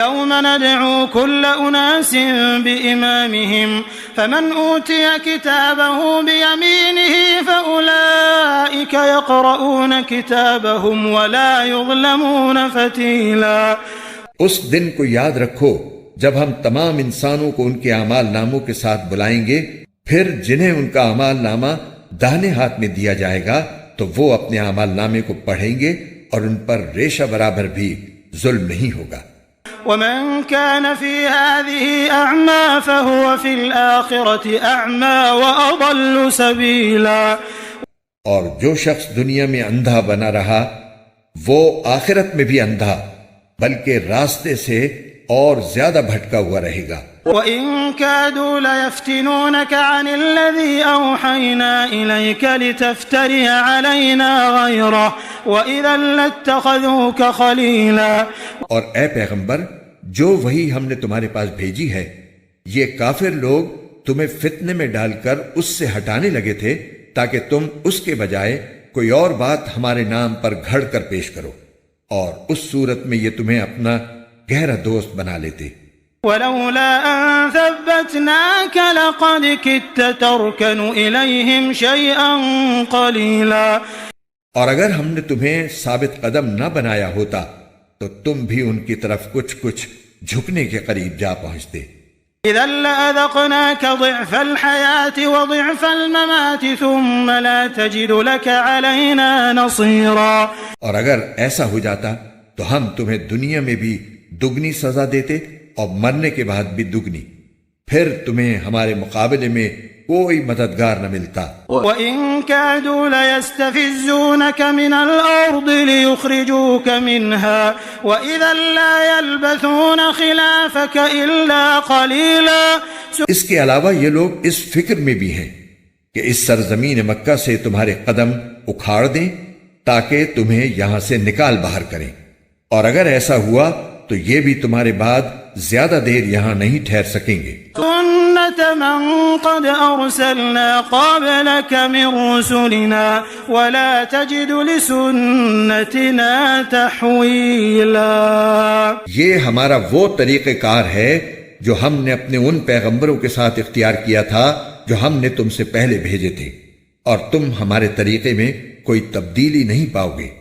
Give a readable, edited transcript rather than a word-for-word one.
يوم ندعو كل أناس بإمامهم فمن أوتي كتابه بيمينه فأولئك يقرؤون كتابهم ولا يظلمون فتيلا۔ اس دن کو یاد رکھو جب ہم تمام انسانوں کو ان کے اعمال ناموں کے ساتھ بلائیں گے، پھر جنہیں ان کا اعمال نامہ داہنے ہاتھ میں دیا جائے گا تو وہ اپنے اعمال نامے کو پڑھیں گے اور ان پر ریشہ برابر بھی ظلم نہیں ہوگا۔ ومن كان في هذه أعمى فهو في الآخرة أعمى وأضل سبيلا۔ اور جو شخص دنیا میں اندھا بنا رہا وہ آخرت میں بھی اندھا بلکہ راستے سے اور زیادہ بھٹکا ہوا رہے گا۔ وَإِن كَادُوا لَيَفْتِنُونَكَ عَنِ الَّذِي أَوْحَيْنَا إِلَيْكَ لِتَفْتَرِيَ عَلَيْنَا غَيْرَهُ وَإِذًا لَّاتَّخَذُوكَ خَلِيلًا۔ اور اے پیغمبر، جو وحی ہم نے تمہارے پاس بھیجی ہے، یہ کافر لوگ تمہیں فتنے میں ڈال کر اس سے ہٹانے لگے تھے تاکہ تم اس کے بجائے کوئی اور بات ہمارے نام پر گھڑ کر پیش کرو، اور اس صورت میں یہ تمہیں اپنا گہرا دوست بنا لیتے۔ وَلَوْلَا أَن ثَبَّتْنَاكَ لَقَدْ كِدتَّ تَرْكَنُ إِلَيْهِمْ شَيْئًا قَلِيلًا۔ اور اگر ہم نے تمہیں ثابت قدم نہ بنایا ہوتا تو تم بھی ان کی طرف کچھ جھکنے کے قریب جا پہنچتے۔ إِذًا لَّأَذَقْنَاكَ ضِعْفَ الْحَيَاةِ وَضِعْفَ الْمَمَاتِ ثُمَّ لَا تَجِدُ لَكَ عَلَيْنَا نَصِيرًا۔ اور اگر ایسا ہو جاتا تو ہم تمہیں دنیا میں بھی دگنی سزا دیتے اور مرنے کے بعد بھی دگنی، پھر تمہیں ہمارے مقابلے میں کوئی مددگار نہ ملتا۔ وَإِن كَادُوا لَيَسْتَفِزُّونَكَ مِنَ الْأَرْضِ لِيُخْرِجُوكَ مِنْهَا وَإِذًا لَّا يَلْبَثُونَ خِلَافَكَ إِلَّا قَلِيلًا۔ اس کے علاوہ یہ لوگ اس فکر میں بھی ہیں کہ اس سرزمین مکہ سے تمہارے قدم اکھاڑ دیں تاکہ تمہیں یہاں سے نکال باہر کریں، اور اگر ایسا ہوا تو یہ بھی تمہارے بعد زیادہ دیر یہاں نہیں ٹھہر سکیں گے۔ سُنَّتَ مَن قَدْ أَرْسَلْنَا قَبْلَكَ مِن رُّسُلِنَا وَلَا تَجِدُ لِسُنَّتِنَا تَحْوِيلًا۔ یہ ہمارا وہ طریقہ کار ہے جو ہم نے اپنے ان پیغمبروں کے ساتھ اختیار کیا تھا جو ہم نے تم سے پہلے بھیجے تھے، اور تم ہمارے طریقے میں کوئی تبدیلی نہیں پاؤ گے۔